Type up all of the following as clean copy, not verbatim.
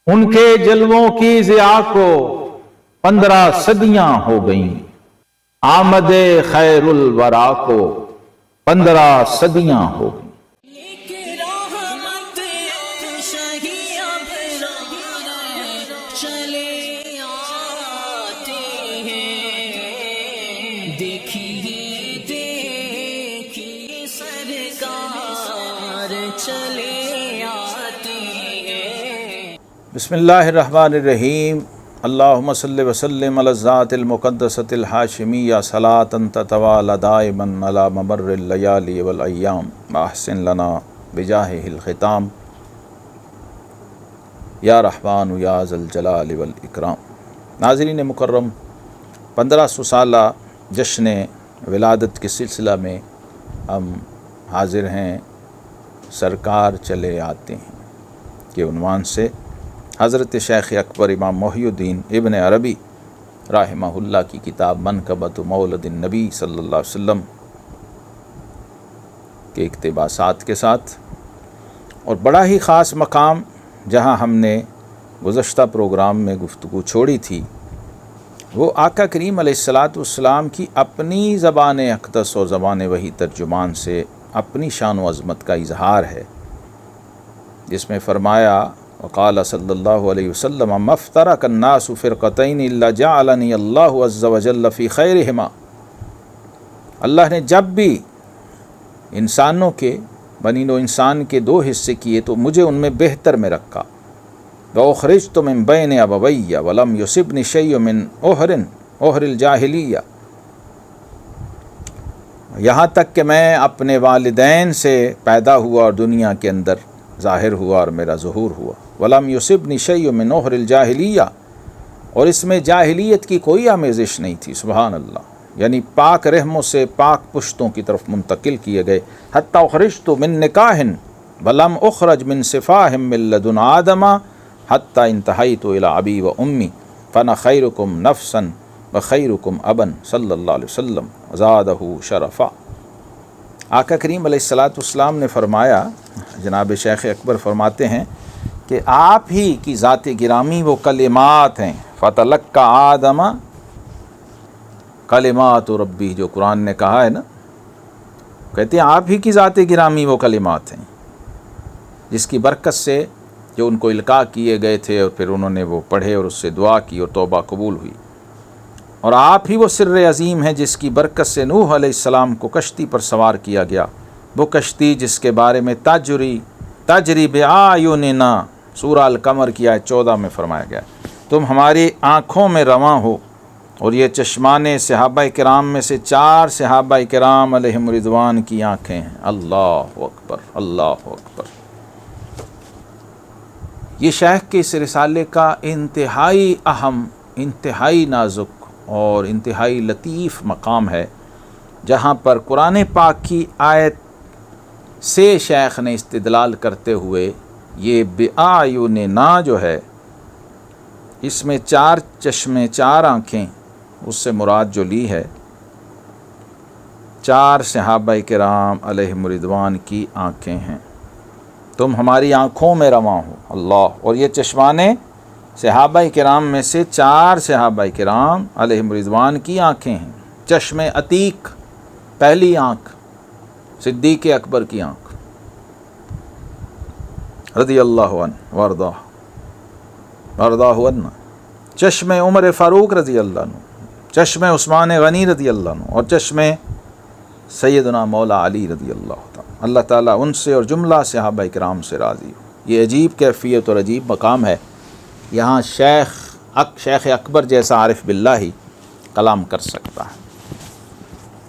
ان کے جلووں کی ضیاء کو 15 صدیاں ہو گئیں، آمد خیر الورا کو 15 صدیاں ہو گئیں۔ بسم اللہ الرحمن الرحیم، اللہم صلی وسلم علی الذات المقدسۃ الہاشمیہ صلاۃ تتوالى دائما علی ممر اللیالی والایام واحسن لنا بجاہہ الختام یا رحمان یا ذا الجلال والاکرام۔ ناظرین مکرم، 1500 سالہ جشن ولادت کے سلسلہ میں ہم حاضر ہیں سرکار چلے آتے ہیں کے عنوان سے حضرت شیخ اکبر امام محی الدین ابن عربی رحمہ اللہ کی کتاب منقبۃ مولد النبی صلی اللہ علیہ وسلم کے اقتباسات کے ساتھ، اور بڑا ہی خاص مقام جہاں ہم نے گزشتہ پروگرام میں گفتگو چھوڑی تھی، وہ آقا کریم علیہ الصلاۃ والسلام کی اپنی زبان اقدس اور زبان وحی ترجمان سے اپنی شان و عظمت کا اظہار ہے، جس میں فرمایا وقال صلی اللہ علیہ وسلم ما افترق الناس فرقتین الا جعلنی اللہ عز وجل فی خیرہما۔ اللہ نے جب بھی انسانوں کے بنی نوع انسان کے 2 حصے کیے تو مجھے ان میں بہتر میں رکھا۔ وَأُخْرِجْتُ مِن بَيْنِ أَبَوَيَّ وَلَمْ يُصِبْنِ شَيْءٌ مِّنْ أُحْرِ الْجَاهِلِيَّةِ، یہاں تک کہ میں اپنے والدین سے پیدا ہوا اور دنیا کے اندر ظاہر ہوا اور میرا ظہور ہوا۔ وَلَمْ يُصِبْنِ شَيْءٌ مِّنْ أُحْرِ الْجَاهِلِيَّةِ، اور اس میں جاہلیت کی کوئی آمیزش نہیں تھی، سبحان اللہ، یعنی پاک رحموں سے پاک پشتوں کی طرف منتقل کیے گئے۔ حَتَّى أُخْرِجْتُ مِن نِكَاحٍ وَلَمْ أُخْرَجْ مِن صِفَاحٍ مِّن لَدُنْ آدَمَ حَتَّى انتہیت إِلَىٰ أَبِي وَأُمِّي فَأَنَا خَيْرُكُمْ نَفْسًا وَخَيْرُكُمْ أَبًا صلی اللہ علیہ وسلم وزادہ شرفا۔ آقا کریم علیہ الصلاۃ والسلام نے فرمایا، جناب شیخ اکبر فرماتے ہیں کہ آپ ہی کی ذات گرامی وہ کلمات ہیں، فَتَلَقَّى آدَمَ کلمات ربی، جو قرآن نے کہا ہے نا، کہتے ہیں آپ ہی کی ذات گرامی وہ کلمات ہیں جس کی برکت سے جو ان کو القاء کیے گئے تھے، اور پھر انہوں نے وہ پڑھے اور اس سے دعا کی اور توبہ قبول ہوئی۔ اور آپ ہی وہ سر عظیم ہے جس کی برکت سے نوح علیہ السلام کو کشتی پر سوار کیا گیا، وہ کشتی جس کے بارے میں تجری بِأَعْیُنِنَا سورہ القمر کی آیت 14 میں فرمایا گیا، تم ہماری آنکھوں میں رواں ہو۔ اور یہ چشمان صحابہ کرام میں سے 4 صحابہ کرام علیہم رضوان کی آنکھیں ہیں۔ اللہ اکبر، اللہ اکبر۔ یہ شیخ کے اس رسالے کا انتہائی اہم، انتہائی نازک اور انتہائی لطیف مقام ہے، جہاں پر قرآن پاک کی آیت سے شیخ نے استدلال کرتے ہوئے یہ بِأَعْیُنِنَا جو ہے، اس میں 4 چشمے، 4 آنکھیں، اس سے مراد جو لی ہے 4 صحابہ کرام علیہم رضوان کی آنکھیں ہیں، تم ہماری آنکھوں میں رواں ہو۔ اللہ، اور یہ چشمانے صحابہ کرام میں سے 4 صحابہ کرام علیہم رضوان کی آنکھیں ہیں۔ چشم عتیق، پہلی آنکھ صدیق اکبر کی آنکھ رضی اللہ عنہ ورداہ عنہ، چشم عمر فاروق رضی اللہ عنہ، چشم عثمان غنی رضی اللہ عنہ، اور چشم سیدنا مولا علی رضی اللہ تعالیٰ۔ اللہ تعالیٰ ان سے اور جملہ صحابہ کرام سے راضی ہو۔ یہ عجیب کیفیت اور عجیب مقام ہے، یہاں شیخ اکبر جیسا عارف باللہ ہی کلام کر سکتا ہے۔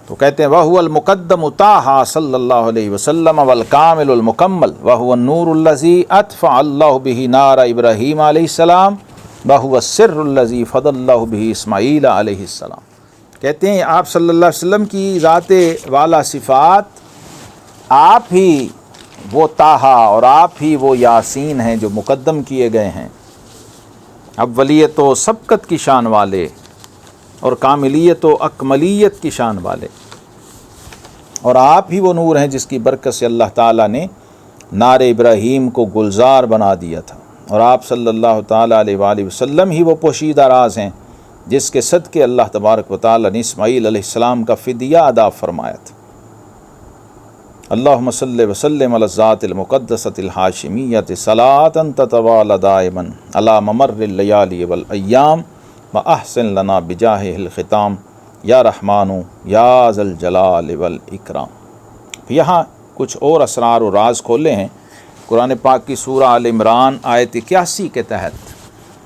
تو کہتے ہیں وَهُوَ الْمُقَدَّمُ طٰہَ صلی اللہ علیہ وسلم والکامل المکمل وَهُوَ النور الذی اطفأ اللہ بہ نار ابراہیم علیہ السلام وَهُوَ السر الذی فضل اللہ بہ اسماعیل علیہ السلام۔ کہتے ہیں آپ صلی اللہ علیہ وسلم کی ذات والا صفات، آپ ہی وہ طٰہٰ اور آپ ہی وہ یاسین ہیں جو مقدم کیے گئے ہیں، اولیت و سبقت کی شان والے اور کاملیت و اکملیت کی شان والے، اور آپ ہی وہ نور ہیں جس کی برکت سے اللہ تعالیٰ نے نار ابراہیم کو گلزار بنا دیا تھا، اور آپ صلی اللہ تعالیٰ علیہ وآلہ وسلم ہی وہ پوشیدہ راز ہیں جس کے صدقے اللہ تبارک و تعالیٰ نے اسماعیل علیہ السلام کا فدیہ ادا فرمایا تھا۔ اللہم صلی وسلم علی الذات المقدسۃ الہاشمیۃ صلاۃ تتوالى دائما علی ممر اللیالی والایام واحسن لنا بجاہ الختام یا رحمان یا ذا الجلال والاکرام۔ یہاں کچھ اور اسرار و راز کھولے ہیں قرآن پاک کی سورہ آل عمران آیت 81 کے تحت،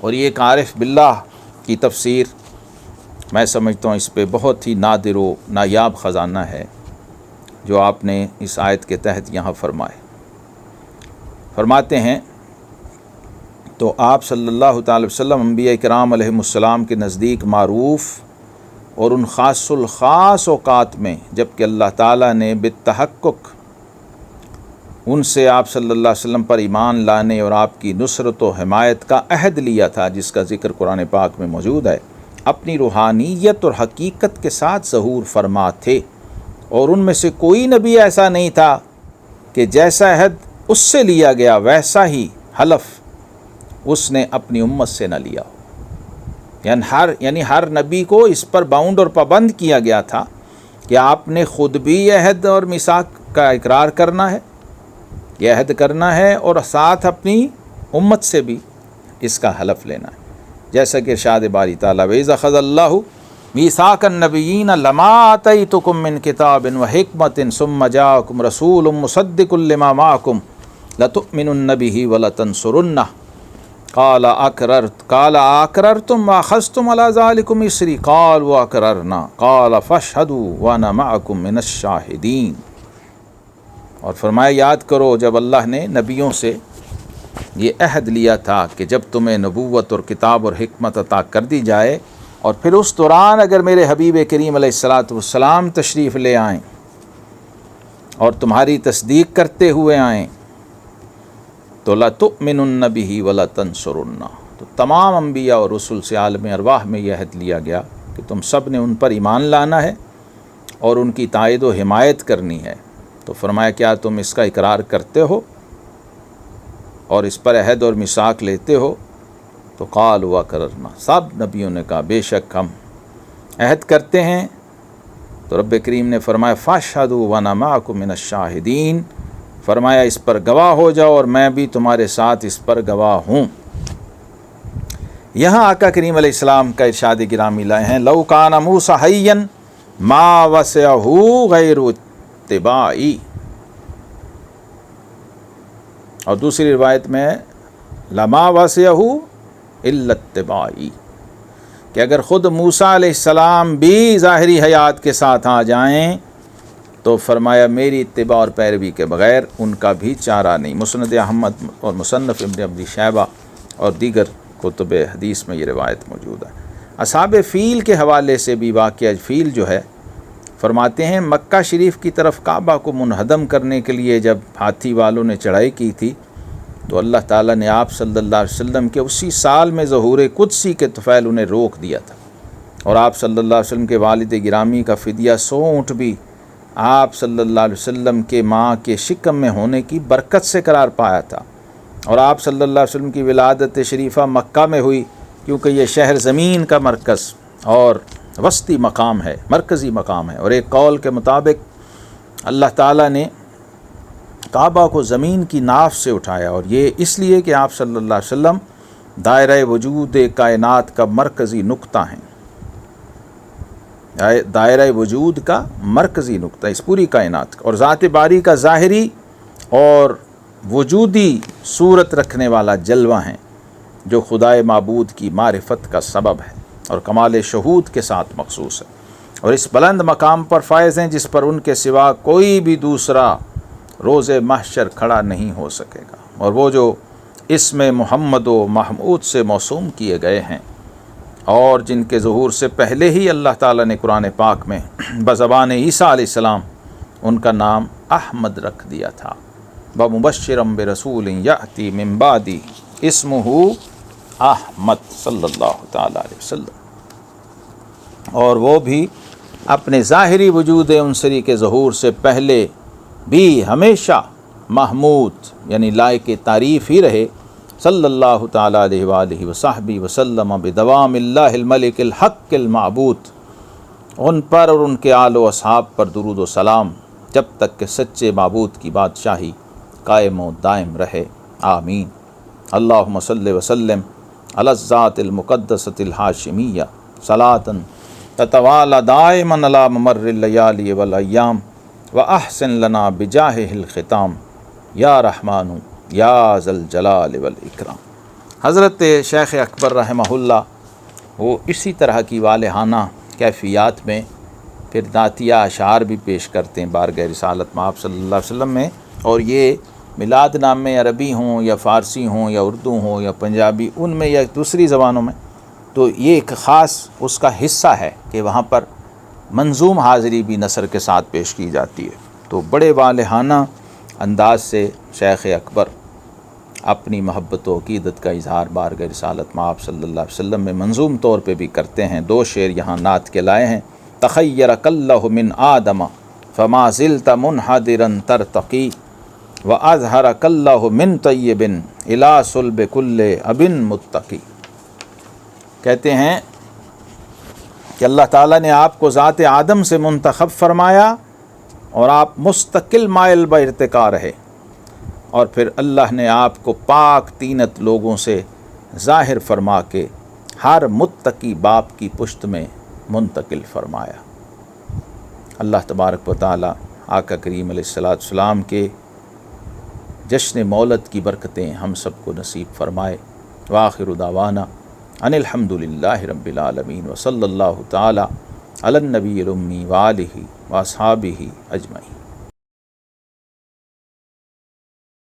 اور یہ ایک عارف باللہ کی تفسیر میں سمجھتا ہوں اس پہ بہت ہی نادر و نایاب خزانہ ہے جو آپ نے اس آیت کے تحت یہاں فرماتے ہیں تو آپ صلی اللہ تعالی وسلم انبیاء کرام علیہم السلام کے نزدیک معروف اور ان خاص الخاص اوقات میں جب کہ اللہ تعالیٰ نے بالتحقق ان سے آپ صلی اللہ علیہ وسلم پر ایمان لانے اور آپ کی نصرت و حمایت کا عہد لیا تھا، جس کا ذکر قرآن پاک میں موجود ہے، اپنی روحانیت اور حقیقت کے ساتھ ظہور فرما تھے، اور ان میں سے کوئی نبی ایسا نہیں تھا کہ جیسا عہد اس سے لیا گیا ویسا ہی حلف اس نے اپنی امت سے نہ لیا ہو۔ یعنی ہر نبی کو اس پر باؤنڈ اور پابند کیا گیا تھا کہ آپ نے خود بھی عہد اور میثاق کا اقرار کرنا ہے، یہ عہد کرنا ہے، اور ساتھ اپنی امت سے بھی اس کا حلف لینا ہے، جیسا کہ ارشاد باری تعالیٰ وَإِذَا أَخَذَ اللَّهُ مِيثَاقَ النَّبِيِّينَ لَمَا آتَيْتُكُم مِّن كِتَابٍ وَحِكْمَةٍ ثُمَّ جَاءَكُمْ رَسُولٌ مُّصَدِّقٌ لِّمَا مَعَكُمْ لَتُؤْمِنُنَّ بِهِ وَلَتَنصُرُنَّهُ قَالَ أَأَقْرَرْتُمْ وَأَخَذْتُمْ عَلَىٰ ذَٰلِكُمْ إِصْرِي قَالُوا أَقْرَرْنَا قَالَ فَاشْهَدُوا وَأَنَا مَعَكُم مِّنَ الشَّاهِدِينَ۔ اور فرمایا یاد کرو جب اللہ نے نبیوں سے یہ عہد لیا تھا کہ جب تمہیں نبوت اور کتاب اور حکمت عطا کر دی جائے، اور پھر اس دوران اگر میرے حبیب کریم علیہ السلام تشریف لے آئیں اور تمہاری تصدیق کرتے ہوئے آئیں تو لَتُؤْمِنُنَّ بِهِ وَلَتَنصُرُنَّهُ۔ تو تمام انبیاء اور رسل سے عالم ارواح میں یہ عہد لیا گیا کہ تم سب نے ان پر ایمان لانا ہے اور ان کی تائید و حمایت کرنی ہے۔ تو فرمایا کیا تم اس کا اقرار کرتے ہو اور اس پر عہد اور میثاق لیتے ہو؟ تو قالوا اقررنا، سب نبیوں نے کہا بے شک ہم عہد کرتے ہیں۔ تو رب کریم نے فرمایا فاشهدوا وانا معكم من الشاہدین، فرمایا اس پر گواہ ہو جاؤ اور میں بھی تمہارے ساتھ اس پر گواہ ہوں۔ یہاں آقا کریم علیہ السلام کا ارشاد گرامی لائے ہیں لو کان موسیٰ حیا ما وسعہ غیر اتباعی، اور دوسری روایت میں لما وسعہ الا اتباعی، کہ اگر خود موسیٰ علیہ السلام بھی ظاہری حیات کے ساتھ آ جائیں تو فرمایا میری اتباع اور پیروی کے بغیر ان کا بھی چارہ نہیں۔ مسند احمد اور مصنف ابن ابی شیبہ اور دیگر کتب حدیث میں یہ روایت موجود ہے۔ اصحاب فیل کے حوالے سے بھی واقعہ فیل جو ہے فرماتے ہیں مکہ شریف کی طرف کعبہ کو منہدم کرنے کے لیے جب ہاتھی والوں نے چڑھائی کی تھی تو اللہ تعالیٰ نے آپ صلی اللہ علیہ وسلم کے اسی سال میں ظہور قدسی کے طفیل انہیں روک دیا تھا، اور آپ صلی اللہ علیہ وسلم کے والد گرامی کا فدیہ 100 اونٹ بھی آپ صلی اللہ علیہ وسلم کے ماں کے شکم میں ہونے کی برکت سے قرار پایا تھا، اور آپ صلی اللہ علیہ وسلم کی ولادت شریفہ مکہ میں ہوئی کیونکہ یہ شہر زمین کا مرکز اور وسطی مقام ہے، مرکزی مقام ہے، اور ایک قول کے مطابق اللہ تعالیٰ نے کعبہ کو زمین کی ناف سے اٹھایا، اور یہ اس لیے کہ آپ صلی اللہ علیہ وسلم دائرہ وجود کائنات کا مرکزی نقطہ ہیں، دائرہ وجود کا مرکزی نقطہ اس پوری کائنات کا، اور ذات باری کا ظاہری اور وجودی صورت رکھنے والا جلوہ ہیں جو خدائے معبود کی معرفت کا سبب ہے اور کمال شہود کے ساتھ مخصوص ہے، اور اس بلند مقام پر فائز ہیں جس پر ان کے سوا کوئی بھی دوسرا روز محشر کھڑا نہیں ہو سکے گا، اور وہ جو اسم محمد و محمود سے موسوم کیے گئے ہیں اور جن کے ظہور سے پہلے ہی اللہ تعالیٰ نے قرآن پاک میں بزبان عیسیٰ علیہ السلام ان کا نام احمد رکھ دیا تھا، وَمُبَشِّرًا بِرَسُولٍ يَأْتِي مِن بَعْدِهِ اسمہ احمد صلی اللہ تعالیٰ علیہ وسلم، اور وہ بھی اپنے ظاہری وجود عنصری کے ظہور سے پہلے بھی ہمیشہ محمود یعنی لائق تعریف ہی رہے، صلی اللہ تعالیٰ علیہ وآلہ وصحبہ وسلم بدوام اللہ الملک الحق المعبود، ان پر اور ان کے آل و اصحاب پر درود و سلام جب تک کہ سچے معبود کی بادشاہی قائم و دائم رہے، آمین۔ اللہم صلی وسلم علی الذات المقدسۃ الہاشمیہ صلاۃ تتوالى دائما علی ممر اللیالی والایام واحسن لنا بجاہہ الختام یا رحمن یا ذا الجلال والاکرام۔ حضرت شیخ اکبر رحمہ اللہ وہ اسی طرح کی والہانہ کیفیات میں پھر نعتیہ اشعار بھی پیش کرتے ہیں بارگاہ رسالت مآب صلی اللہ علیہ وسلم میں، اور یہ میلاد نامے عربی ہوں یا فارسی ہوں یا اردو ہوں یا پنجابی، ان میں یا دوسری زبانوں میں، تو یہ ایک خاص اس کا حصہ ہے کہ وہاں پر منظوم حاضری بھی نثر کے ساتھ پیش کی جاتی ہے۔ تو بڑے والہانہ انداز سے شیخ اکبر اپنی محبت و عقیدت کا اظہار بارگاہ رسالت مآب صلی اللہ علیہ وسلم میں منظوم طور پہ بھی کرتے ہیں۔ دو شعر یہاں نعت کے لائے ہیں، تخیرک اللہ من آدم فما زلت منحدرا ترتقی واظہرک اللہ من طیب الی صلب کل اب متقی۔ کہتے ہیں کہ اللہ تعالیٰ نے آپ کو ذات آدم سے منتخب فرمایا اور آپ مستقل مائل با ارتقا رہے، اور پھر اللہ نے آپ کو پاک طینت لوگوں سے ظاہر فرما کے ہر متقی باپ کی پشت میں منتقل فرمایا۔ اللہ تبارک و تعالیٰ آقا کریم علیہ السلام کے جشن مولد کی برکتیں ہم سب کو نصیب فرمائے۔ وآخر دعوانا ان الحمد للہ رب العالمین وصلی اللہ تعالیٰ علی النبی الامی وآلہ واصحابہ اجمعین۔